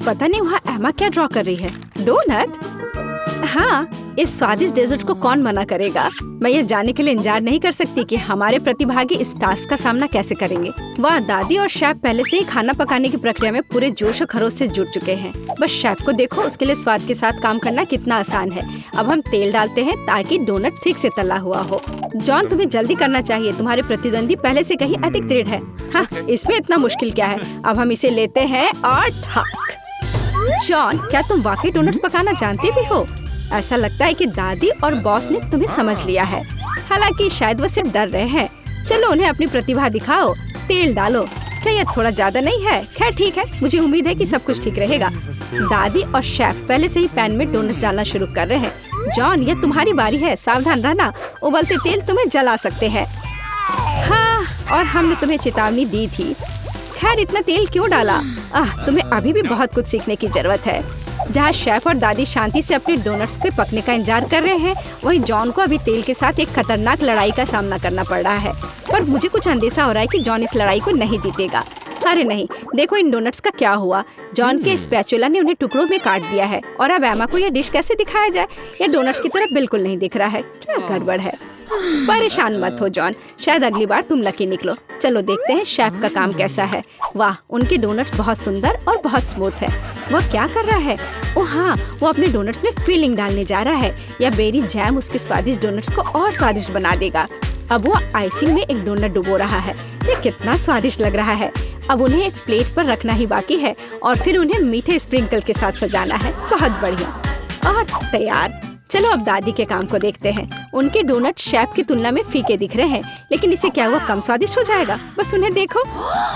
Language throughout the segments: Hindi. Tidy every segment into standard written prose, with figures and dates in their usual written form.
पता नहीं वहाँ एमा क्या ड्रॉ कर रही है। डोनट? हाँ, इस स्वादिष्ट डेजर्ट को कौन मना करेगा। मैं ये जानने के लिए इंतजार नहीं कर सकती कि हमारे प्रतिभागी इस टास्क का सामना कैसे करेंगे। वाह, दादी और शेफ पहले से ही खाना पकाने की प्रक्रिया में पूरे जोश और खरोश से जुट चुके हैं। बस शेफ को देखो, उसके लिए स्वाद के साथ काम करना कितना आसान है। अब हम तेल डालते हैं ताकि डोनट ठीक से तला हुआ हो। जॉन, तुम्हें जल्दी करना चाहिए, तुम्हारे प्रतिद्वंदी पहले से कहीं अधिक दृढ़ है। हाँ, इसमें इतना मुश्किल क्या है। अब हम इसे लेते हैं और ठक। जॉन, क्या तुम वाकई डोनट्स पकाना जानते भी हो? ऐसा लगता है कि दादी और बॉस ने तुम्हें समझ लिया है। हालांकि शायद वो सिर्फ डर रहे हैं। चलो उन्हें अपनी प्रतिभा दिखाओ। तेल डालो। क्या ये थोड़ा ज्यादा नहीं है? खैर ठीक है, मुझे उम्मीद है कि सब कुछ ठीक रहेगा। दादी और शेफ पहले से ही पैन में डोनट्स डालना शुरू कर रहे हैं। जॉन, ये तुम्हारी बारी है, सावधान रहना, उबलते तेल तुम्हें जला सकते हैं। हाँ, और हमने तुम्हें चेतावनी दी थी। खैर इतना तेल क्यों डाला? तुम्हें अभी भी बहुत कुछ सीखने की जरूरत है। जहाँ शेफ और दादी शांति से अपने डोनट्स के पकने का इंतजार कर रहे हैं, वहीं जॉन को अभी तेल के साथ एक खतरनाक लड़ाई का सामना करना पड़ रहा है। पर मुझे कुछ अंदेशा हो रहा है कि जॉन इस लड़ाई को नहीं जीतेगा। अरे नहीं, देखो इन डोनट्स का क्या हुआ। जॉन के स्पैचुला ने उन्हें टुकड़ों में काट दिया है। और अब एमा को यह डिश कैसे दिखाया जाए? यह डोनट्स की तरफ बिल्कुल नहीं दिख रहा है। क्या गड़बड़ है? परेशान मत हो जॉन, शायद अगली बार तुम लकी निकलो। चलो देखते हैं शेफ का काम कैसा है। वाह, उनके डोनट्स बहुत सुंदर और बहुत स्मूथ है। वह क्या कर रहा है? ओह हाँ, वो अपने डोनट्स में फिलिंग डालने जा रहा है। यह बेरी जैम उसके स्वादिष्ट डोनट्स को और स्वादिष्ट बना देगा। अब वो आइसिंग में एक डोनट डुबो रहा है। ये कितना स्वादिष्ट लग रहा है। अब उन्हें एक प्लेट पर रखना ही बाकी है और फिर उन्हें मीठे स्प्रिंकल के साथ सजाना है। बहुत बढ़िया, और तैयार। चलो अब दादी के काम को देखते हैं। उनके डोनट शेफ की तुलना में फीके दिख रहे हैं, लेकिन इसे क्या हुआ कम स्वादिष्ट हो जाएगा? बस उन्हें देखो।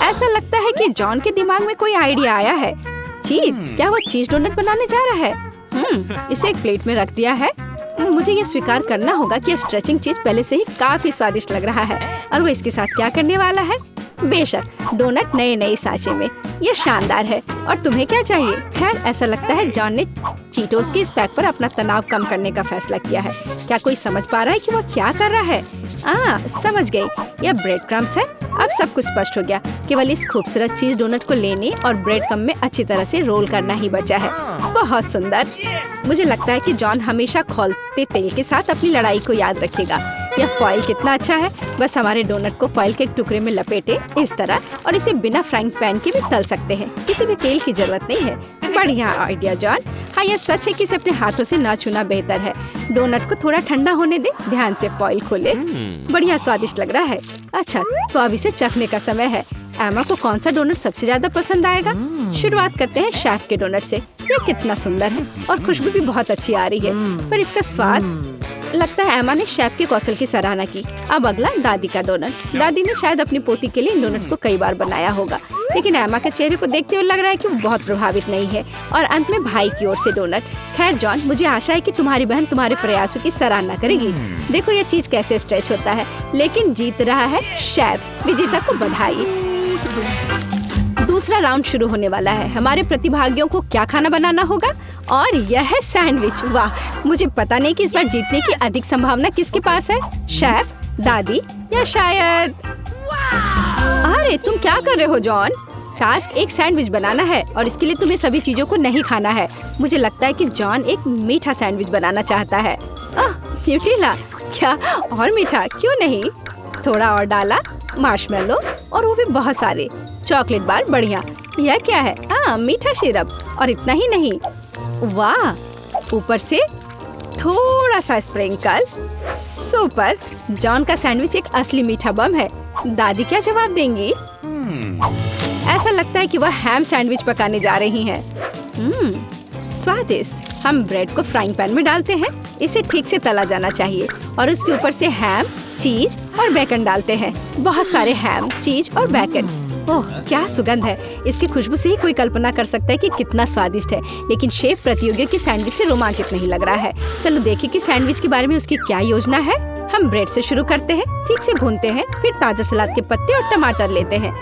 ऐसा लगता है कि जॉन के दिमाग में कोई आइडिया आया है। चीज? क्या वो चीज डोनट बनाने जा रहा है? इसे एक प्लेट में रख दिया है। मुझे ये स्वीकार करना होगा कि स्ट्रेचिंग चीज पहले से ही काफी स्वादिष्ट लग रहा है। और वो इसके साथ क्या करने वाला है? बेशक डोनट नए सांचे में। ये शानदार है। और तुम्हें क्या चाहिए? खैर ऐसा लगता है जॉन ने चीटोस के इस पैक पर अपना तनाव कम करने का फैसला किया है। क्या कोई समझ पा रहा है कि वो क्या कर रहा है? समझ गई, यह ब्रेड क्रम्स है। अब सब कुछ स्पष्ट हो गया। केवल इस खूबसूरत चीज डोनट को लेने और ब्रेड क्रम्ब में अच्छी तरह से रोल करना ही बचा है। बहुत सुंदर। मुझे लगता है कि जॉन हमेशा खौलते तेल के साथ अपनी लड़ाई को याद रखेगा। यह फॉइल कितना अच्छा है। बस हमारे डोनट को फॉइल के एक टुकड़े में लपेटे इस तरह, और इसे बिना फ्राइंग पैन के भी तल सकते हैं। किसी भी तेल की जरूरत नहीं है। बढ़िया आइडिया जॉन। हाँ, यह सच है कि इसे अपने हाथों से ना छूना बेहतर है। डोनट को थोड़ा ठंडा होने दे, ध्यान से फॉइल खोले। बढ़िया स्वादिष्ट लग रहा है। अच्छा, तो अब इसे चखने का समय है। एमा को कौन सा डोनट सबसे ज्यादा पसंद आएगा? शुरुआत करते हैं शेफ के डोनट से। ये कितना सुंदर है और खुशबू भी बहुत अच्छी आ रही है। पर इसका स्वाद, लगता है एमा ने शेफ के कौशल की सराहना की। अब अगला दादी का डोनट। दादी ने शायद अपनी पोती के लिए इन डोनट्स को कई बार बनाया होगा, लेकिन एमा के चेहरे को देखते हुए लग रहा है कि वो बहुत प्रभावित नहीं है। और अंत में भाई की ओर से डोनट। खैर जॉन, मुझे आशा है कि तुम्हारी बहन तुम्हारे प्रयासों की सराहना करेगी। देखो ये चीज कैसे स्ट्रेच होता है। लेकिन जीत रहा है शेफ। विजेता को बधाई। दूसरा राउंड शुरू होने वाला है। हमारे प्रतिभागियों को क्या खाना बनाना होगा? और यह है सैंडविच। वाह, मुझे पता नहीं कि इस बार जीतने की अधिक संभावना किसके पास है, शेफ, दादी या शायद। अरे तुम क्या कर रहे हो जॉन? टास्क एक सैंडविच बनाना है और इसके लिए तुम्हें सभी चीजों को नहीं खाना है। मुझे लगता है कि जॉन एक मीठा सैंडविच बनाना चाहता है। न्यूटेला? क्या और मीठा? क्यों नहीं? थोड़ा और डाला, मार्शमेलो, और वो भी बहुत सारे चॉकलेट बार। बढ़िया। यह क्या है? मीठा सिरप। और इतना ही नहीं, वाह, ऊपर से थोड़ा सा स्प्रिंकल। सुपर। जॉन का सैंडविच एक असली मीठा बम है। दादी क्या जवाब देंगी? ऐसा लगता है कि वह हैम सैंडविच पकाने जा रही हैं। स्वादिष्ट। हम ब्रेड को फ्राइंग पैन में डालते हैं। इसे ठीक से तला जाना चाहिए और उसके ऊपर से हैम, चीज और बेकन डालते हैं। बहुत सारे हैम, चीज और बेकन। ओह, क्या सुगंध है। इसकी खुशबू से ही कोई कल्पना कर सकता है कि कितना स्वादिष्ट है। लेकिन शेफ प्रतियोगियों के सैंडविच से रोमांचित नहीं लग रहा है। चलो देखें कि सैंडविच के बारे में उसकी क्या योजना है। हम ब्रेड से शुरू करते हैं, ठीक से भूनते हैं, फिर ताजा सलाद के पत्ते और टमाटर लेते हैं।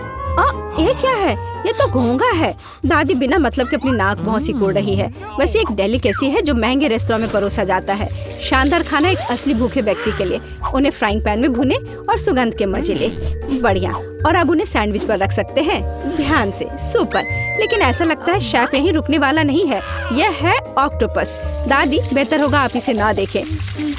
ये क्या है? ये तो घोंघा है। दादी बिना मतलब के अपनी नाक बहुत सिकोड़ रही है। वैसे एक डेलिकेसी है जो महंगे रेस्टोरेंट में परोसा जाता है। शानदार खाना एक असली भूखे व्यक्ति के लिए। उन्हें फ्राइंग पैन में भुने और सुगंध के मजे ले। बढ़िया। और अब उन्हें सैंडविच पर रख सकते हैं। ध्यान से, सुपर। लेकिन ऐसा लगता है शेफ यहीं रुकने वाला नहीं है। यह है ऑक्टोपस। दादी बेहतर होगा आप इसे ना देखें।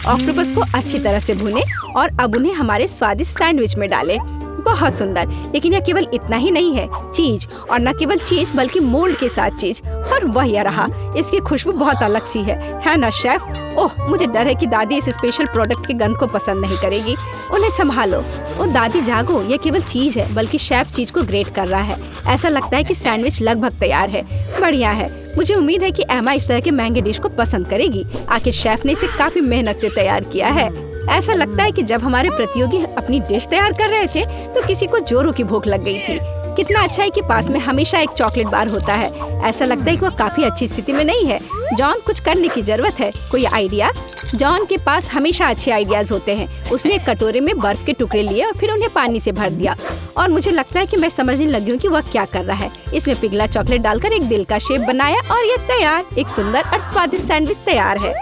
ऑक्टोपस को अच्छी तरह से भुने और अब उन्हें हमारे स्वादिष्ट सैंडविच में डालें। बहुत सुंदर। लेकिन यह केवल इतना ही नहीं है, चीज, और न केवल चीज बल्कि मोल्ड के साथ चीज। और वह यह रहा। इसकी खुशबू बहुत अलग सी है ना शेफ? ओह, मुझे डर है कि दादी इस स्पेशल प्रोडक्ट के गंध को पसंद नहीं करेगी। उन्हें संभालो। ओ दादी जागो, ये केवल चीज है बल्कि शेफ चीज को ग्रेट कर रहा है। ऐसा लगता है कि सैंडविच लगभग तैयार है। बढ़िया है। मुझे उम्मीद है कि एमा इस तरह के महंगे डिश को पसंद करेगी। आखिर शेफ ने इसे काफी मेहनत से तैयार किया है। ऐसा लगता है कि जब हमारे प्रतियोगी अपनी डिश तैयार कर रहे थे तो किसी को जोरों की भूख लग गई थी। कितना अच्छा है कि पास में हमेशा एक चॉकलेट बार होता है। ऐसा लगता है कि वह काफी अच्छी स्थिति में नहीं है। जॉन, कुछ करने की जरूरत है। कोई आइडिया? जॉन के पास हमेशा अच्छे आइडियाज होते हैं। उसने एक कटोरे में बर्फ के टुकड़े लिए और फिर उन्हें पानी से भर दिया। और मुझे लगता है कि मैं समझने लगी हूँ कि वह क्या कर रहा है। इसमें पिघला चॉकलेट डालकर एक दिल का शेप बनाया और ये तैयार। एक सुंदर और स्वादिष्ट सैंडविच तैयार है।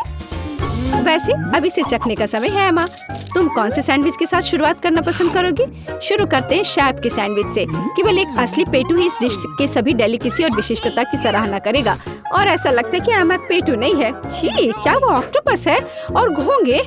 वैसे अब इसे चखने का समय है। एमा, तुम कौन से सैंडविच के साथ शुरुआत करना पसंद करोगी? शुरू करते हैं शेफ के सैंडविच से। केवल एक असली पेटू ही इस डिश के सभी डेलिकेसी और विशिष्टता की सराहना करेगा। और ऐसा लगता है कि एमा पेटू नहीं है। छी, क्या वो ऑक्टोपस है? और घोंगे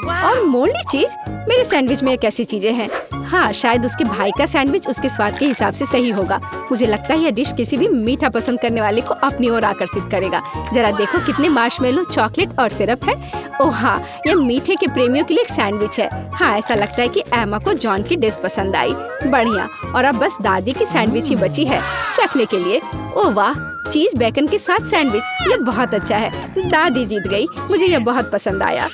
और मोल्डी चीज। मेरे सैंडविच में कैसी चीजें हैं? हाँ, शायद उसके भाई का सैंडविच उसके स्वाद के हिसाब से सही होगा। मुझे लगता है यह डिश किसी भी मीठा पसंद करने वाले को अपनी ओर आकर्षित करेगा। जरा देखो कितने मार्शमेलो, चॉकलेट और सिरप है। ओह हाँ, यह मीठे के प्रेमियों के लिए एक सैंडविच है। हाँ, ऐसा लगता है कि एमा को जॉन की डिश पसंद आई। बढ़िया। और अब बस दादी की सैंडविच ही बची है चखने के लिए। ओह वाह, चीज बेकन के साथ सैंडविच, ये बहुत अच्छा है। दादी जीत गई। मुझे यह बहुत पसंद आया।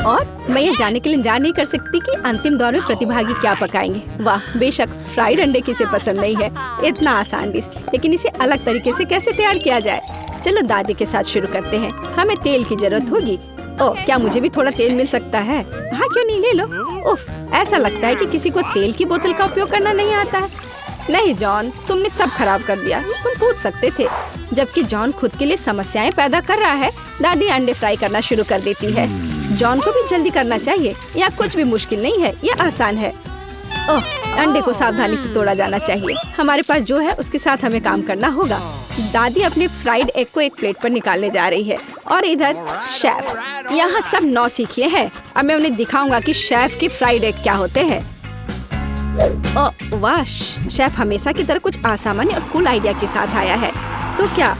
और मैं ये जानने के लिए इंतजार नहीं कर सकती कि अंतिम दौर में प्रतिभागी क्या पकाएंगे। वाह, बेशक फ्राइड अंडे किसे पसंद नहीं है। इतना आसान डिश, लेकिन इसे अलग तरीके से कैसे तैयार किया जाए? चलो दादी के साथ शुरू करते हैं। हमें तेल की जरूरत होगी। ओह, क्या मुझे भी थोड़ा तेल मिल सकता है? हाँ, क्यों नहीं, ले लो। उफ, ऐसा लगता है कि किसी को तेल की बोतल का उपयोग करना नहीं आता है। नहीं जॉन, तुमने सब खराब कर दिया। तुम पूछ सकते थे। जबकि जॉन खुद के लिए समस्याएं पैदा कर रहा है, दादी अंडे फ्राई करना शुरू कर देती है। जॉन को भी जल्दी करना चाहिए। यहाँ कुछ भी मुश्किल नहीं है, यह आसान है। ओह, अंडे को सावधानी से तोड़ा जाना चाहिए। हमारे पास जो है उसके साथ हमें काम करना होगा। दादी अपने फ्राइड एग को एक प्लेट पर निकालने जा रही है और इधर शेफ यहाँ सब नौसिखिए हैं। अब मैं उन्हें दिखाऊंगा कि शेफ के फ्राइड एग क्या होते हैं। ओह वाह, शेफ हमेशा की तरह कुछ असामान्य और कूल आइडिया के साथ आया है। तो क्या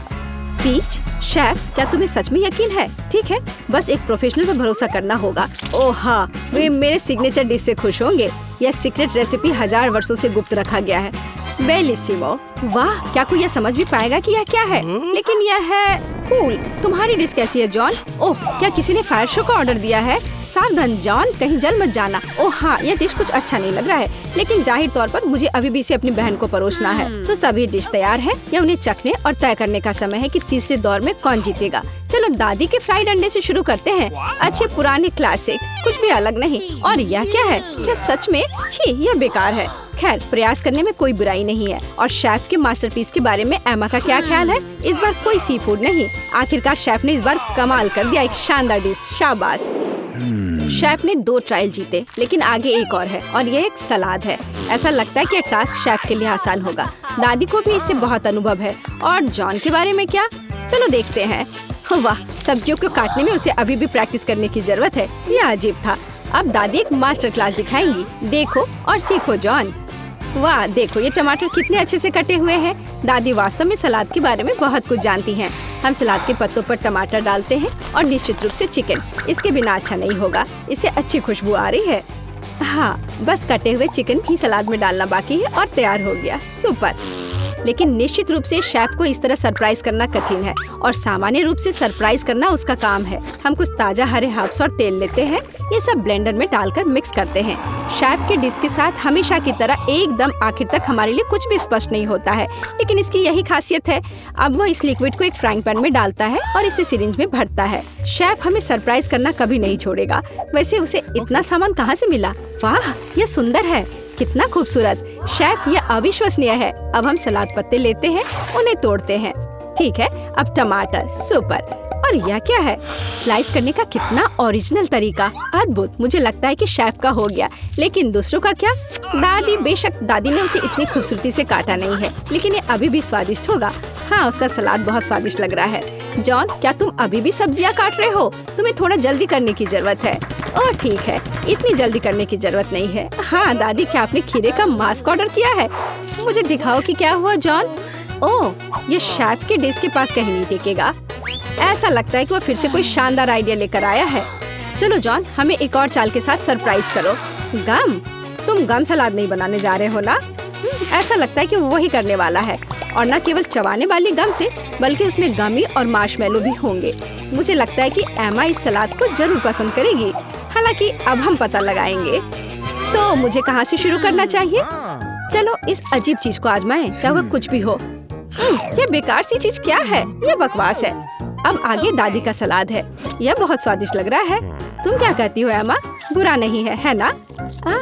पीच? शेफ, क्या तुम्हें सच में यकीन है? ठीक है, बस एक प्रोफेशनल पर भरोसा करना होगा। ओह हाँ, वे मेरे सिग्नेचर डिश से खुश होंगे। यह सीक्रेट रेसिपी 1000 वर्षों से गुप्त रखा गया है। बेलिसिमो। वाह, क्या कोई यह समझ भी पाएगा कि यह क्या है? लेकिन यह है कूल। तुम्हारी डिश कैसी है जॉन? ओह, क्या किसी ने फायर शो का ऑर्डर दिया है? सावधान जॉन, कहीं जल मत जाना। ओह हाँ, यह डिश कुछ अच्छा नहीं लग रहा है, लेकिन जाहिर तौर पर मुझे अभी भी इसे अपनी बहन को परोसना है। तो सभी डिश तैयार है। यह उन्हें चखने और तय करने का समय है कि तीसरे दौर में कौन जीतेगा। चलो दादी के फ्राइड अंडे से शुरू करते हैं। अच्छे पुराने क्लासिक, कुछ भी अलग नहीं। और यह क्या है? क्या सच में? छी, यह बेकार है। खैर, प्रयास करने में कोई बुराई नहीं है। और शेफ के मास्टरपीस के बारे में एमा का क्या ख्याल है? इस बार कोई सी फूड नहीं। आखिरकार शेफ ने इस बार कमाल कर दिया, एक शानदार डिश। शाबाश। शेफ ने 2 ट्रायल जीते, लेकिन आगे एक और है और यह एक सलाद है। ऐसा लगता है कि यह टास्क शेफ के लिए आसान होगा। दादी को भी इससे बहुत अनुभव है। और जॉन के बारे में क्या? चलो देखते हैं। वाह, सब्जियों को काटने में उसे अभी भी प्रैक्टिस करने की जरूरत है। यह अजीब था। अब दादी एक मास्टर क्लास दिखाएंगी। देखो और सीखो जॉन। वाह, देखो ये टमाटर कितने अच्छे से कटे हुए हैं। दादी वास्तव में सलाद के बारे में बहुत कुछ जानती हैं। हम सलाद के पत्तों पर टमाटर डालते हैं और निश्चित रूप से चिकन। इसके बिना अच्छा नहीं होगा। इससे अच्छी खुशबू आ रही है। हाँ, बस कटे हुए चिकन ही सलाद में डालना बाकी है और तैयार हो गया। सुपर। लेकिन निश्चित रूप से शेफ को इस तरह सरप्राइज करना कठिन है और सामान्य रूप से सरप्राइज करना उसका काम है। हम कुछ ताजा हरे हर्ब्स और तेल लेते हैं। ये सब ब्लेंडर में डालकर मिक्स करते हैं। शेफ के डिश के साथ हमेशा की तरह एकदम आखिर तक हमारे लिए कुछ भी स्पष्ट नहीं होता है, लेकिन इसकी यही खासियत है। अब वो इस लिक्विड को एक फ्राइंग पैन में डालता है और इसे सिरिंज में भरता है। शेफ हमें सरप्राइज करना कभी नहीं छोड़ेगा। वैसे उसे इतना सामान कहाँ से मिला? वाह, यह सुंदर है। कितना खूबसूरत। शेफ, ये अविश्वसनीय है। अब हम सलाद पत्ते लेते हैं, उन्हें तोड़ते हैं। ठीक है, अब टमाटर, सुपर। और यह क्या है? स्लाइस करने का कितना ओरिजिनल तरीका, अद्भुत। मुझे लगता है कि शेफ का हो गया, लेकिन दूसरों का क्या? दादी, बेशक दादी ने उसे इतनी खूबसूरती से काटा नहीं है, लेकिन ये अभी भी स्वादिष्ट होगा। हाँ, उसका सलाद बहुत स्वादिष्ट लग रहा है। जॉन, क्या तुम अभी भी सब्जियाँ काट रहे हो? तुम्हें थोड़ा जल्दी करने की जरूरत है। ओह ठीक है, इतनी जल्दी करने की जरूरत नहीं है। हाँ दादी, क्या आपने खीरे का मास्क ऑर्डर किया है? मुझे दिखाओ कि क्या हुआ जॉन। ओह, ये शेफ के डेस्क के पास कहीं नहीं टिकेगा। ऐसा लगता है कि वो फिर से कोई शानदार आइडिया लेकर आया है। चलो जॉन, हमें एक और चाल के साथ सरप्राइज करो। गम? तुम गम सलाद नहीं बनाने जा रहे हो ना? ऐसा लगता है कि वो वही करने वाला है, और न केवल चबाने वाली गम से, बल्कि उसमें गमी और मार्शमेलो भी होंगे। मुझे लगता है कि एमा इस सलाद को जरूर पसंद करेगी। हालांकि अब हम पता लगाएंगे। तो मुझे कहाँ से शुरू करना चाहिए? चलो इस अजीब चीज को आजमाएं, चाहे वो कुछ भी हो। ये बेकार सी चीज क्या है? ये बकवास है। अब आगे दादी का सलाद है। यह बहुत स्वादिष्ट लग रहा है। तुम क्या कहती हो एमा? बुरा नहीं है ना?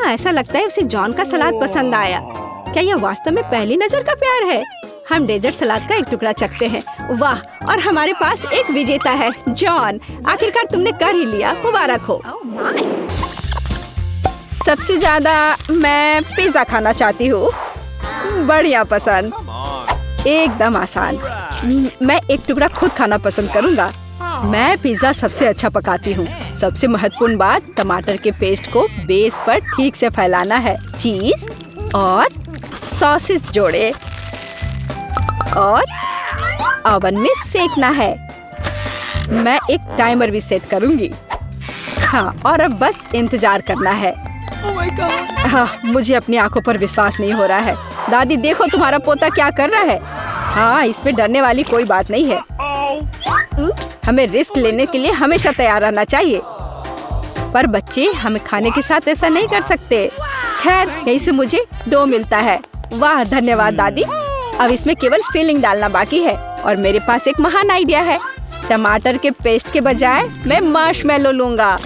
ऐसा लगता है उसे जॉन का सलाद पसंद आया। क्या यह वास्तव में पहली नजर का प्यार है? हम डेजर्ट सलाद का एक टुकड़ा चखते हैं। वाह, और हमारे पास एक विजेता है। जॉन, आखिरकार तुमने कर ही लिया, मुबारक हो। सबसे ज्यादा मैं पिज्जा खाना चाहती हूँ। बढ़िया पसंद, एकदम आसान। मैं एक टुकड़ा खुद खाना पसंद करूँगा। मैं पिज्जा सबसे अच्छा पकाती हूँ। सबसे महत्वपूर्ण बात, टमाटर के पेस्ट को बेस पर ठीक से फैलाना है। चीज और सॉसेस जोड़े और ओवन में सेकना है। मैं एक टाइमर भी सेट करूँगी। हाँ, और अब बस इंतजार करना है। हाँ, मुझे अपनी आंखों पर विश्वास नहीं हो रहा है। दादी देखो, तुम्हारा पोता क्या कर रहा है। हाँ, इसमें डरने वाली कोई बात नहीं है। उप्स, हमें रिस्क लेने के लिए हमेशा तैयार रहना चाहिए। पर बच्चे, हमें खाने के साथ ऐसा नहीं कर सकते। खैर, यहीं से मुझे डो मिलता है। वाह, धन्यवाद दादी। अब इसमें केवल फिलिंग डालना बाकी है, और मेरे पास एक महान आइडिया है। टमाटर के पेस्ट के बजाय मैं मार्शमेलो लूंगा।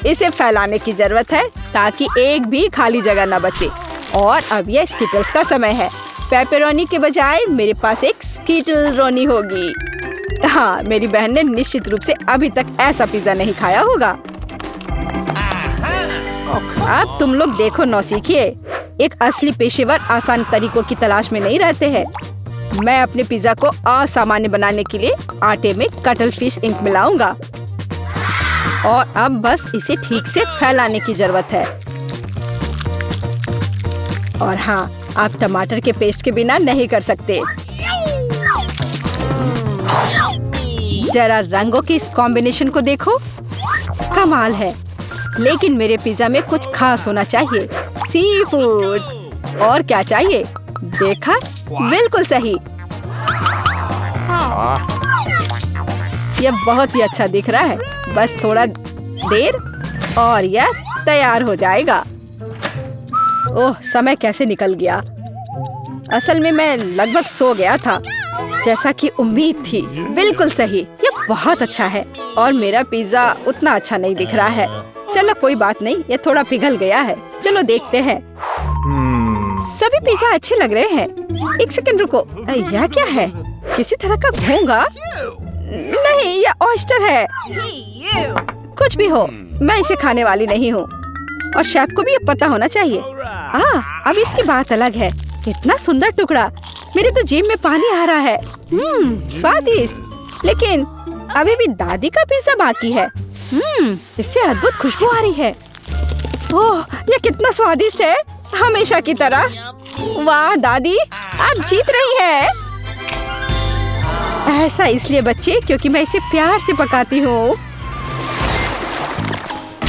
इसे फैलाने की जरूरत है ताकि एक भी खाली जगह न बचे। और अब यह स्किटल्स का समय है। पेपरोनी के बजाय मेरे पास एक स्किटल रोनी होगी। हाँ, मेरी बहन ने निश्चित रूप से अभी तक ऐसा पिज्जा नहीं खाया होगा। अब तुम लोग देखो नौसीखिए, एक असली पेशेवर आसान तरीकों की तलाश में नहीं रहते हैं। मैं अपने पिज्जा को असामान्य बनाने के लिए आटे में कटल फिश इंक मिलाऊंगा, और अब बस इसे ठीक से फैलाने की जरूरत है। और हाँ, आप टमाटर के पेस्ट के बिना नहीं कर सकते। जरा रंगों की इस कॉम्बिनेशन को देखो, कमाल है। लेकिन मेरे पिज्जा में कुछ खास होना चाहिए। Sea food. और क्या चाहिए? देखा, बिल्कुल सही। यह बहुत ही अच्छा दिख रहा है। बस थोड़ा देर और यह तैयार हो जाएगा। ओह, समय कैसे निकल गया। असल में मैं लगभग सो गया था, जैसा कि उम्मीद थी। बिल्कुल सही, यह बहुत अच्छा है। और मेरा पिज्जा उतना अच्छा नहीं दिख रहा है। चलो कोई बात नहीं, यह थोड़ा पिघल गया है। चलो देखते हैं। सभी पिज्जा अच्छे लग रहे हैं। एक सेकंड रुको, यह क्या है? किसी तरह का घोंघा? नहीं, यह ऑयस्टर है। कुछ भी हो, मैं इसे खाने वाली नहीं हूँ, और शेफ को भी ये पता होना चाहिए। अब इसकी बात अलग है। इतना सुंदर टुकड़ा, मेरे तो जीभ में पानी आ रहा है। स्वादिष्ट। लेकिन अभी भी दादी का पिज्जा बाकी है। इससे अद्भुत खुशबू आ रही है। ओह, ये कितना स्वादिष्ट है, हमेशा की तरह। वाह दादी, आप जीत रही हैं। ऐसा इसलिए बच्चे, क्योंकि मैं इसे प्यार से पकाती हूँ।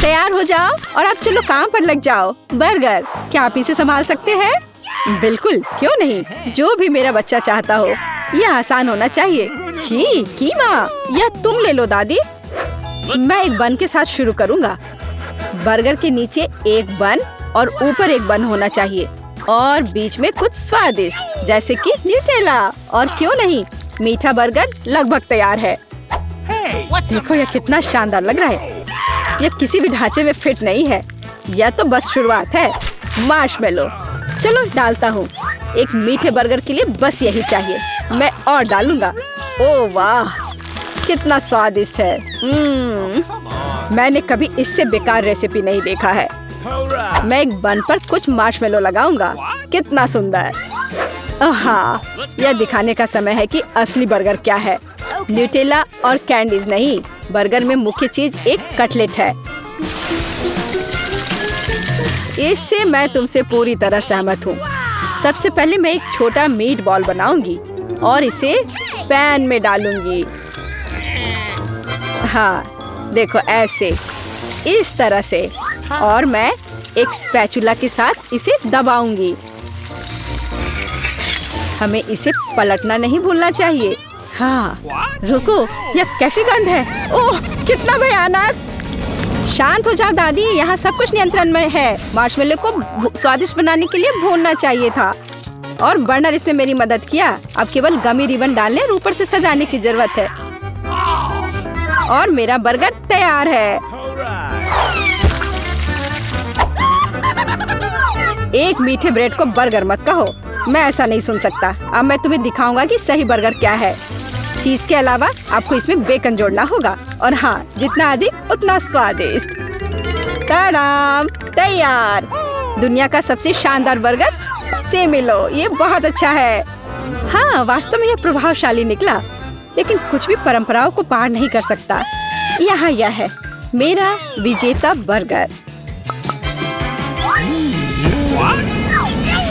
तैयार हो जाओ और अब चलो काम पर लग जाओ। बर्गर, क्या आप इसे संभाल सकते हैं? बिल्कुल, क्यों नहीं। जो भी मेरा बच्चा चाहता हो। यह आसान होना चाहिए। छी, कीमा, यह तुम ले लो दादी। मैं एक बन के साथ शुरू करूँगा। बर्गर के नीचे एक बन और ऊपर एक बन होना चाहिए, और बीच में कुछ स्वादिष्ट, जैसे कि न्यूटेला। और क्यों नहीं, मीठा बर्गर लगभग तैयार है। देखो, यह कितना शानदार लग रहा है। यह किसी भी ढांचे में फिट नहीं है। यह तो बस शुरुआत है। मार्शमेलो। चलो डालता हूँ। एक मीठे बर्गर के लिए बस यही चाहिए। मैं और डालूंगा। ओह वाह, कितना स्वादिष्ट है। मैंने कभी इससे बेकार रेसिपी नहीं देखा है। मैं एक बन पर कुछ मार्शमेलो लगाऊंगा। कितना सुंदर। हाँ, यह दिखाने का समय है कि असली बर्गर क्या है। न्यूटेला और कैंडीज नहीं, बर्गर में मुख्य चीज एक कटलेट है। इससे मैं तुमसे पूरी तरह सहमत हूँ। सबसे पहले मैं एक छोटा मीट बॉल बनाऊंगी और इसे पैन में डालूंगी। हाँ देखो, ऐसे, इस तरह से। और मैं एक स्पैचुला के साथ इसे दबाऊंगी। हमें इसे पलटना नहीं भूलना चाहिए। हाँ रुको, यह कैसी गंध है। ओह कितना भयानक। शांत हो जाओ दादी, यहाँ सब कुछ नियंत्रण में है। मार्शमेलो को स्वादिष्ट बनाने के लिए भूनना चाहिए था और बर्नर इसमें मेरी मदद किया। अब केवल गमी रिबन डालने और ऊपर से सजाने की जरूरत है और मेरा बर्गर तैयार है। एक मीठे ब्रेड को बर्गर मत कहो, मैं ऐसा नहीं सुन सकता। अब मैं तुम्हें दिखाऊंगा कि सही बर्गर क्या है। चीज के अलावा आपको इसमें बेकन जोड़ना होगा और हाँ, जितना अधिक उतना स्वादिष्ट। ताडाम, तैयार। दुनिया का सबसे शानदार बर्गर से मिलो। ये बहुत अच्छा है। हाँ वास्तव में यह प्रभावशाली निकला, लेकिन कुछ भी परंपराओं को पार नहीं कर सकता। यहाँ यह है मेरा विजेता बर्गर।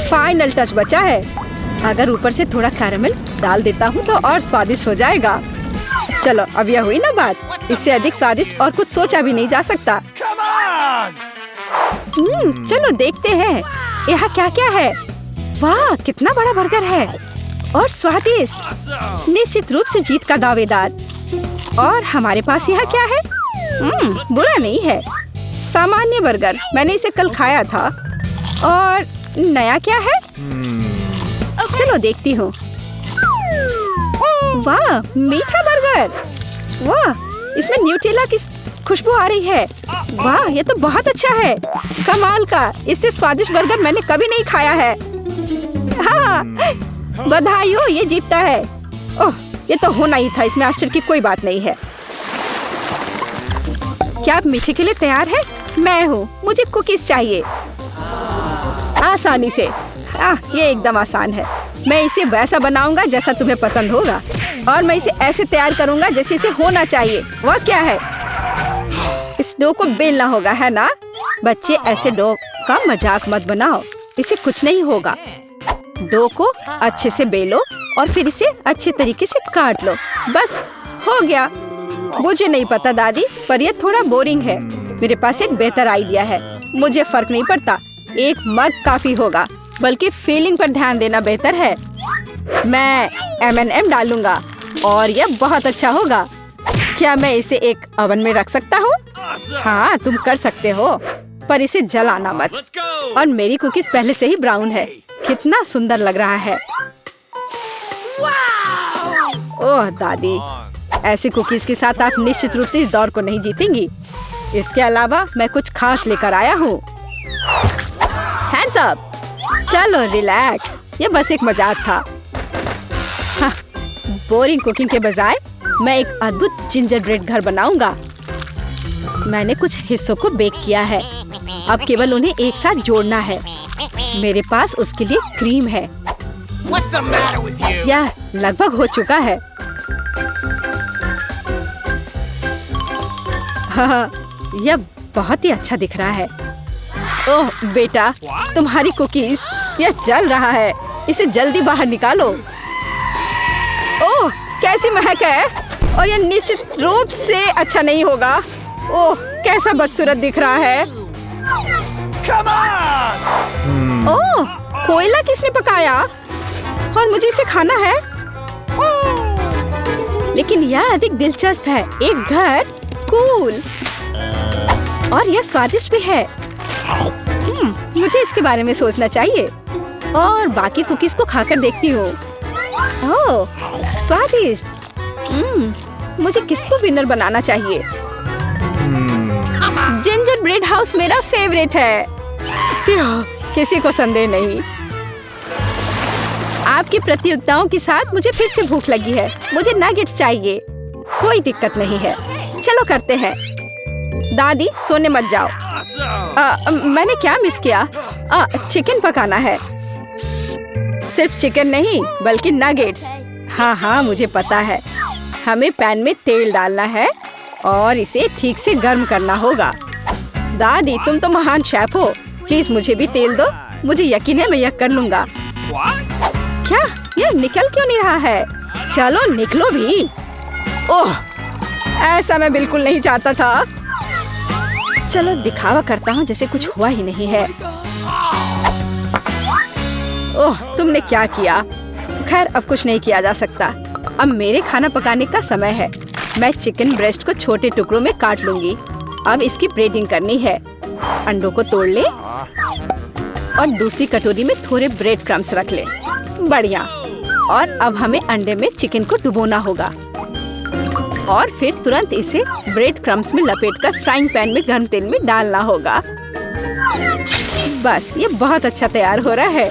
फाइनल टच बचा है। अगर ऊपर से थोड़ा कैरेमल डाल देता हूँ तो और स्वादिष्ट हो जाएगा। चलो अब यह हुई ना बात। इससे अधिक स्वादिष्ट और कुछ सोचा भी नहीं जा सकता। चलो देखते हैं यहाँ क्या क्या है। वाह कितना बड़ा बर्गर है और स्वादिष्ट। निश्चित रूप से जीत का दावेदार। और हमारे पास यहाँ क्या है? बुरा नहीं है, सामान्य बर्गर। मैंने इसे कल खाया था। और नया क्या है? चलो देखती हूँ। वाह मीठा बर्गर। वाह, इसमें न्यूटेला की खुशबू आ रही है। वाह ये तो बहुत अच्छा है। कमाल का, इससे स्वादिष्ट बर्गर मैंने कभी नहीं खाया है। हाँ बधाई हो, ये जीतता है। ओह ये तो होना ही था, इसमें आश्चर्य की कोई बात नहीं है। क्या आप मीठे के लिए तैयार है? मैं हूँ, मुझे कुकीज चाहिए। आसानी से। ये एकदम आसान है। मैं इसे वैसा बनाऊंगा जैसा तुम्हें पसंद होगा और मैं इसे ऐसे तैयार करूंगा जैसे इसे होना चाहिए। वह क्या है? इस डो को बेलना होगा, है ना? बच्चे ऐसे डो का मजाक मत बनाओ, इसे कुछ नहीं होगा। डो को अच्छे से बेलो और फिर इसे अच्छे तरीके से काट लो। बस हो गया। मुझे नहीं पता दादी, पर यह थोड़ा बोरिंग है। मेरे पास एक बेहतर आइडिया है। मुझे फर्क नहीं पड़ता, एक मग काफी होगा, बल्कि फीलिंग पर ध्यान देना बेहतर है। मैं M&M डालूंगा और यह बहुत अच्छा होगा। क्या मैं इसे एक ओवन में रख सकता हूँ? हाँ तुम कर सकते हो, पर इसे जलाना मत। और मेरी कुकीज पहले से ही ब्राउन है। कितना सुंदर लग रहा है। ओह दादी, ऐसी कुकीज के साथ आप निश्चित रूप से इस दौर को नहीं जीतेंगी। इसके अलावा मैं कुछ खास लेकर आया हूँ। Hands up. चलो रिलैक्स, ये बस एक मजाक था। हाँ, बोरिंग कुकिंग के बजाय मैं एक अद्भुत जिंजर ब्रेड घर बनाऊंगा। मैंने कुछ हिस्सों को बेक किया है, अब केवल उन्हें एक साथ जोड़ना है। मेरे पास उसके लिए क्रीम है। यह लगभग हो चुका है। हाँ, यह बहुत ही अच्छा दिख रहा है। ओह बेटा, तुम्हारी कुकीज, यह जल रहा है। इसे जल्दी बाहर निकालो। ओह कैसी महक है, और यह निश्चित रूप से अच्छा नहीं होगा। ओह कैसा बदसूरत दिख रहा है। ओह कोयला किसने पकाया? और मुझे इसे खाना है। लेकिन यह अधिक दिलचस्प है। एक घर, कूल, और यह स्वादिष्ट भी है। मुझे इसके बारे में सोचना चाहिए और बाकी कुकीज को खाकर देखती हूँ। ओह स्वादिष्ट। मुझे किसको विनर बनाना चाहिए? जिंजर ब्रेड हाउस मेरा फेवरेट है। किसी को संदेह नहीं। आपकी प्रतियोगिताओं के साथ मुझे फिर से भूख लगी है। मुझे नगेट्स चाहिए। कोई दिक्कत नहीं है, चलो करते हैं। दादी सोने मत जाओ। मैंने क्या मिस किया? चिकन पकाना है। सिर्फ चिकन नहीं बल्कि नगेट्स। हाँ मुझे पता है। हमें पैन में तेल डालना है और इसे ठीक से गर्म करना होगा। दादी तुम तो महान शेफ हो, प्लीज मुझे भी तेल दो। मुझे यकीन है मैं यह कर लूंगा। क्या यह निकल क्यों नहीं रहा है? चलो निकलो भी। ओह, ऐसा मैं बिल्कुल नहीं चाहता था। चलो दिखावा करता हूँ जैसे कुछ हुआ ही नहीं है। ओह, तुमने क्या किया? खैर अब कुछ नहीं किया जा सकता। अब मेरे खाना पकाने का समय है। मैं चिकन ब्रेस्ट को छोटे टुकड़ों में काट लूंगी। अब इसकी ब्रेडिंग करनी है। अंडों को तोड़ ले और दूसरी कटोरी में थोड़े ब्रेड क्रम्स रख ले। बढ़िया। और अब हमें अंडे में चिकन को डुबोना होगा और फिर तुरंत इसे ब्रेड क्रम्स में लपेटकर फ्राइंग पैन में गर्म तेल में डालना होगा। बस ये बहुत अच्छा तैयार हो रहा है।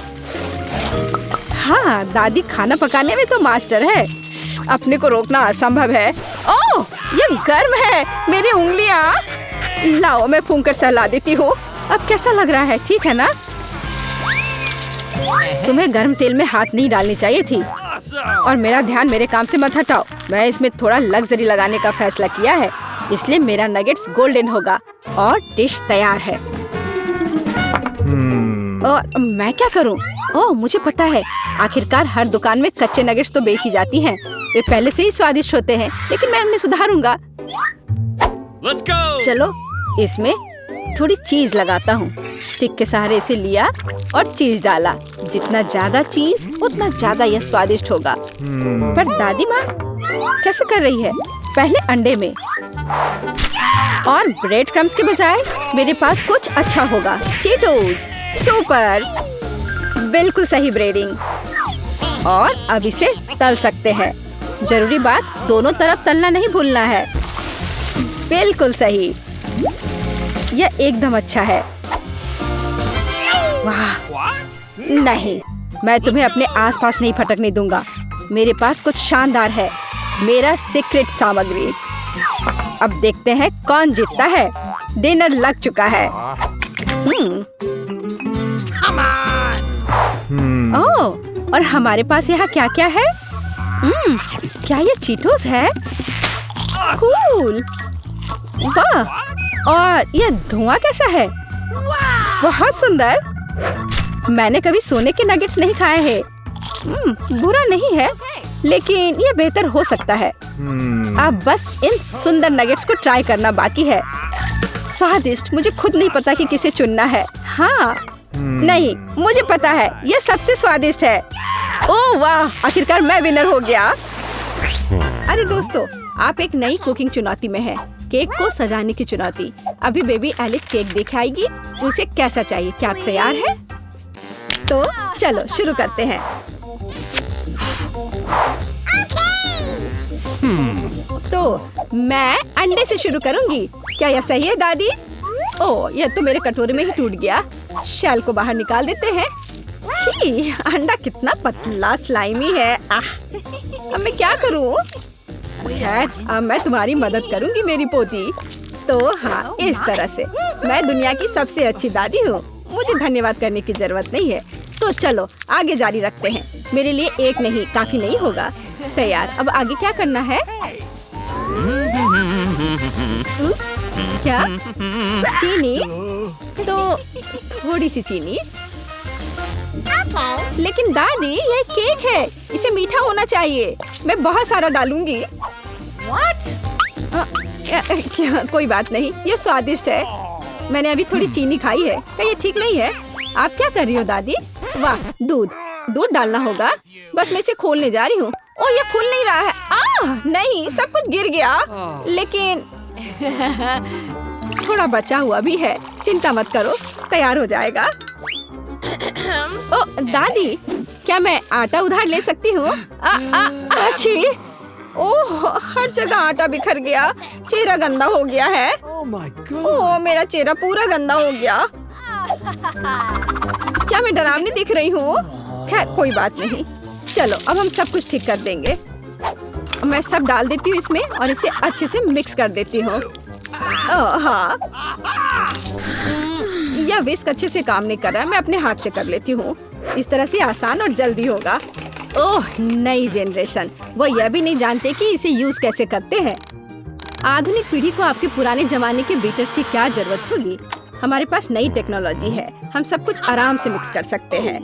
हाँ, दादी खाना पकाने में तो मास्टर है। अपने को रोकना असंभव है। ओह, ये गर्म है। मेरी उंगलियां। लाओ मैं फूंक कर सहला देती हूँ। अब कैसा लग रहा है? ठीक है ना? तुम्हें गर्म तेल में हाथ नहीं डालनी चाहिए थी। और मेरा ध्यान मेरे काम से मत हटाओ। मैं इसमें थोड़ा लग्जरी लगाने का फैसला किया है, इसलिए मेरा नगेट्स गोल्डन होगा और डिश तैयार है। और मैं क्या करूं? ओह, मुझे पता है। आखिरकार हर दुकान में कच्चे नगेट्स तो बेची जाती हैं। वे पहले से ही स्वादिष्ट होते हैं, लेकिन मैं उन्हें सुधारूंगा। Let's go! चलो इसमें थोड़ी चीज लगाता हूँ। स्टिक के सहारे इसे लिया और चीज डाला। जितना ज्यादा चीज उतना ज्यादा यह स्वादिष्ट होगा। पर दादी माँ कैसे कर रही है? पहले अंडे में और ब्रेड क्रम्स के बजाय मेरे पास कुछ अच्छा होगा। चीटोस। सुपर, बिल्कुल सही ब्रेडिंग। और अब इसे तल सकते हैं। जरूरी बात, दोनों तरफ तलना नहीं भूलना है। बिल्कुल सही। यह एकदम अच्छा है। वाह, नहीं, मैं तुम्हें अपने आसपास नहीं फटकने दूंगा। मेरे पास कुछ शानदार है, मेरा सीक्रेट सामग्री। अब देखते हैं कौन जीतता है। डिनर लग चुका है। ओह, और हमारे पास यहाँ क्या क्या है? क्या ये चीटोस है? कूल। वाह, और ये धुआं कैसा है? बहुत सुंदर। मैंने कभी सोने के नगेट्स नहीं खाए हैं। बुरा नहीं है, लेकिन ये बेहतर हो सकता है। अब बस इन सुंदर नगेट्स को ट्राई करना बाकी है। स्वादिष्ट। मुझे खुद नहीं पता कि किसे चुनना है। हाँ, नहीं, मुझे पता है, ये सबसे स्वादिष्ट है। ओह वाह, आखिरकार मैं विनर हो गया। अरे दोस्तों, आप एक नई कुकिंग चुनौती में हैं। केक को सजाने की चुनौती। अभी बेबी एलिस केक देख आएगी। उसे कैसा चाहिए? क्या आप तैयार हैं? तो चलो शुरू करते हैं। तो मैं अंडे से शुरू करूंगी। क्या यह सही है दादी? ओह, यह तो मेरे कटोरे में ही टूट गया। शेल को बाहर निकाल देते हैं। छी, अंडा कितना पतला स्लाइमी है। अब मैं क्या करूं? खैर, अब मैं तुम्हारी मदद करूंगी मेरी पोती। तो हाँ, इस तरह से मैं दुनिया की सबसे अच्छी दादी हूँ। मुझे धन्यवाद करने की जरूरत नहीं है। तो चलो आगे जारी रखते हैं। मेरे लिए एक नहीं, काफी नहीं होगा। तैयार। अब आगे क्या करना है? क्या? चीनी? तो थोड़ी सी चीनी। लेकिन दादी, ये केक है, इसे मीठा होना चाहिए। मैं बहुत सारा डालूंगी। क्या? कोई बात नहीं, ये स्वादिष्ट है। मैंने अभी थोड़ी चीनी खाई है। क्या ये ठीक नहीं है? आप क्या कर रही हो दादी? वाह, दूध डालना होगा। बस मैं इसे खोलने जा रही हूँ। ओह, ये खुल नहीं रहा है। नहीं, सब कुछ गिर गया। लेकिन थोड़ा बचा हुआ भी है। चिंता मत करो, तैयार हो जाएगा। ओह दादी, क्या मैं आटा उधार ले सकती हूँ? अच्छी। ओह, हर जगह आटा बिखर गया। चेहरा गंदा हो गया है। ओह, मेरा चेहरा पूरा गंदा हो गया। क्या मैं डरावनी दिख रही हूँ? खैर कोई बात नहीं। चलो अब हम सब कुछ ठीक कर देंगे। मैं सब डाल देती हूँ इसमें और इसे अच्छे से मिक्स कर देती हूँ। हाँ, यह विस्क अच्छे से काम नहीं कर रहा है, मैं अपने हाथ से कर लेती हूँ। इस तरह से आसान और जल्दी होगा। ओह, नई जनरेशन, वो यह भी नहीं जानते कि इसे यूज कैसे करते हैं। आधुनिक पीढ़ी को आपके पुराने जमाने के बीटर्स की क्या जरूरत होगी? हमारे पास नई टेक्नोलॉजी है, हम सब कुछ आराम से मिक्स कर सकते हैं।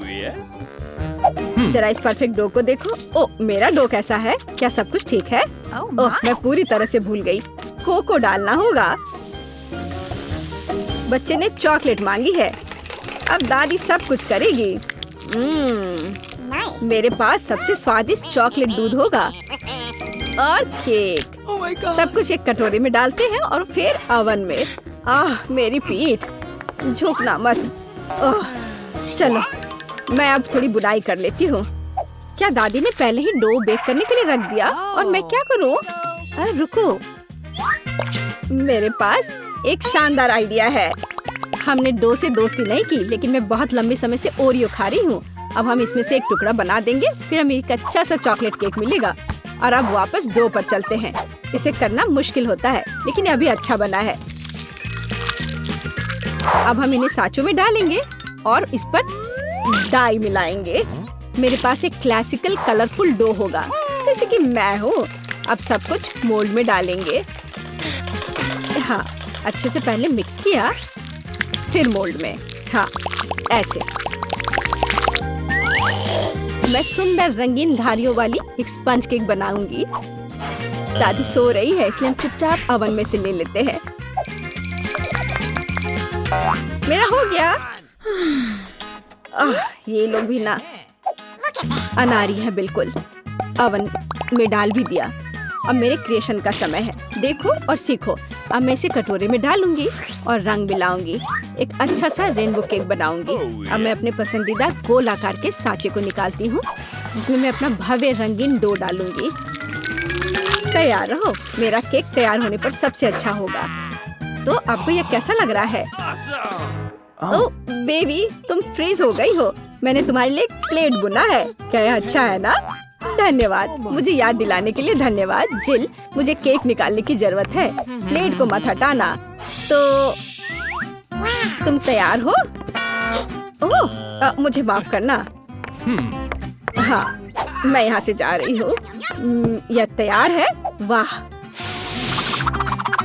जरा इस परफेक्ट डो को देखो। ओह, मेरा डो कैसा है? क्या सब कुछ ठीक है? ओह, मैं पूरी तरह से भूल गई। कोको डालना होगा। बच्चे ने चॉकलेट मांगी है, अब दादी सब कुछ करेगी। मेरे पास सबसे स्वादिष्ट चॉकलेट दूध होगा और केक। सब कुछ एक कटोरे में डालते हैं और फिर ओवन में। मेरी पीठ, झुकना मत। चलो मैं अब थोड़ी बुनाई कर लेती हूँ। क्या दादी ने पहले ही डो बेक करने के लिए रख दिया और मैं क्या करूँ? रुको, मेरे पास एक शानदार आइडिया है। हमने डो से दोस्ती नहीं की, लेकिन मैं बहुत लंबे समय से ओरियो खा रही हूँ। अब हम इसमें से एक टुकड़ा बना देंगे, फिर हमें एक अच्छा सा चॉकलेट केक मिलेगा। और अब वापस डो पर चलते हैं। इसे करना मुश्किल होता है, लेकिन अभी अच्छा बना है। अब हम इन्हें सांचों में डालेंगे और इस पर डाई मिलाएंगे। मेरे पास एक क्लासिकल कलरफुल डो होगा, जैसे कि मैं हूँ। अब सब कुछ मोल्ड में डालेंगे। हाँ, अच्छे से पहले मिक्स किया, फिर मोल्ड में। हाँ, ऐसे। मैं सुंदर रंगीन धारियों वाली एक स्पंज केक बनाऊंगी। दादी सो रही है, इसलिए हम चुपचाप ओवन में से ले लेते हैं। मेरा हो गया। ये लोग भी ना अनारी है बिल्कुल। ओवन में डाल भी दिया। अब मेरे क्रिएशन का समय है। देखो और सीखो। अब मैं इसे कटोरे में डालूंगी और रंग मिलाऊंगी। एक अच्छा सा रेनबो केक बनाऊंगी। अब मैं अपने पसंदीदा गोल आकार के सांचे को निकालती हूँ, जिसमें मैं अपना भव्य रंगीन डो डालूंगी। तैयार रहो, मेरा केक तैयार होने पर सबसे अच्छा होगा। तो आपको यह कैसा लग रहा है? ओह बेबी, तुम फ्रीज हो गई हो। मैंने तुम्हारे लिए एक प्लेट बुना है। क्या यह अच्छा है ना? धन्यवाद, मुझे याद दिलाने के लिए धन्यवाद। जिल, मुझे केक निकालने की जरूरत है। प्लेट को मत हटाना। तो तुम तैयार हो? ओह, मुझे माफ करना। हाँ, मैं यहाँ से जा रही हूँ। यह तैयार है। वाह,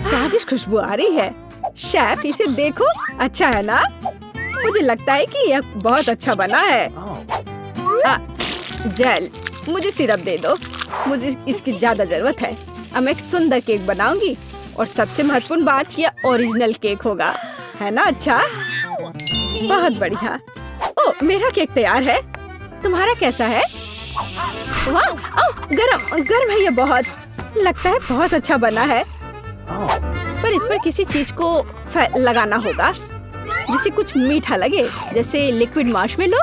स्वादिष्ट खुशबू आ रही है। शेफ, इसे देखो, अच्छा है ना? मुझे लगता है कि यह बहुत अच्छा बना है। जेल, मुझे सिरप दे दो, मुझे इसकी ज्यादा जरूरत है। अब मैं एक सुंदर केक बनाऊंगी और सबसे महत्वपूर्ण बात, यह ओरिजिनल केक होगा, है ना? अच्छा, बहुत बढ़िया। ओह, मेरा केक तैयार है। तुम्हारा कैसा है? वाह, ओह, गरम है ये बहुत। लगता है बहुत अच्छा बना है। पर इस पर किसी चीज को लगाना होगा जिससे कुछ मीठा लगे, जैसे लिक्विड मार्शमेलो।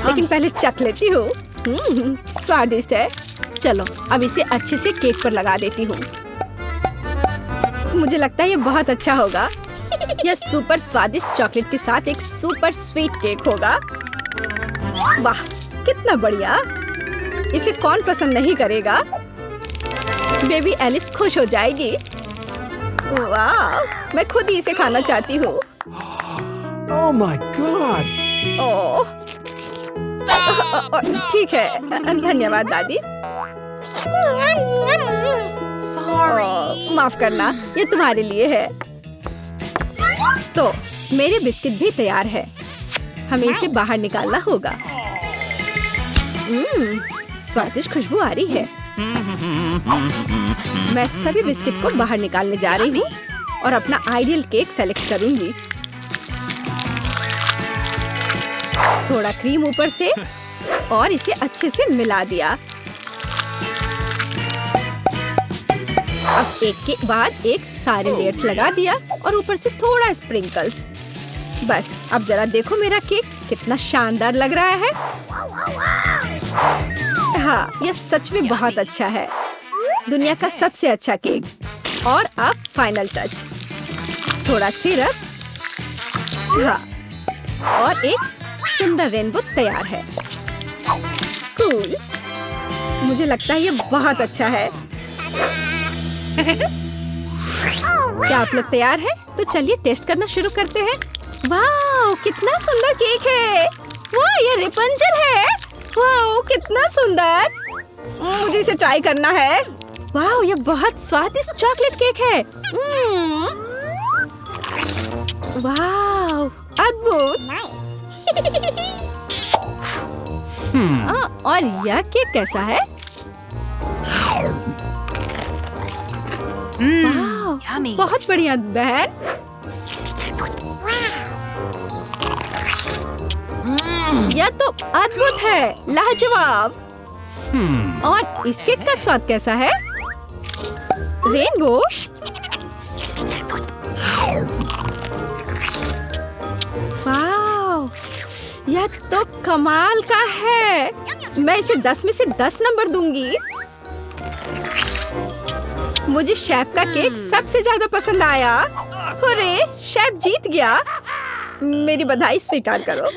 लेकिन पहले चख लेती हूँ। स्वादिष्ट है। चलो अब इसे अच्छे से केक पर लगा देती हूँ। मुझे लगता है ये बहुत अच्छा होगा। यह सुपर स्वादिष्ट चॉकलेट के साथ एक सुपर स्वीट केक होगा। वाह, कितना बढ़िया। इसे कौन पसंद नहीं करेगा? बेबी एलिस खुश हो जाएगी। वाह, मैं खुद ही इसे खाना चाहती हूँ। Oh my God! ओह, ठीक है, धन्यवाद दादी। माफ करना, ये तुम्हारे लिए है। तो मेरे बिस्किट भी तैयार है। हमें इसे बाहर निकालना होगा। स्वादिष्ट खुशबू आ रही है। मैं सभी बिस्किट को बाहर निकालने जा रही हूँ और अपना आइडियल केक सेलेक्ट करूंगी। थोड़ा क्रीम ऊपर से और इसे अच्छे से मिला दिया। अब एक के बाद एक सारे लेयर्स लगा दिया और ऊपर से थोड़ा स्प्रिंकल्स। बस, अब जरा देखो मेरा केक कितना शानदार लग रहा है। हाँ, यह सच में बहुत अच्छा है। दुनिया का सबसे अच्छा केक। और अब फाइनल टच, थोड़ा सिरप हाँ, और एक सुंदर रेनबो तैयार है। कूल। मुझे लगता है ये बहुत अच्छा है। क्या आप लोग तैयार हैं? तो चलिए टेस्ट करना शुरू करते हैं। वाह, कितना सुंदर केक है। वाह, ये रेपंजल है। वाह, कितना सुंदर। मुझे इसे ट्राई करना है। वाह, ये बहुत स्वादिष्ट चॉकलेट केक है। वाह, अद्भुत। और यह केक कैसा है? वाह, बहुत बढ़िया बहन। यह तो अद्भुत है, लाजवाब। और इस केक का स्वाद कैसा है? रेनबो। वाह, यह तो कमाल का है। मैं इसे 10 में से 10 नंबर दूंगी। मुझे शेफ का केक सबसे ज्यादा पसंद आया। अरे, शेफ जीत गया। मेरी बधाई स्वीकार करो।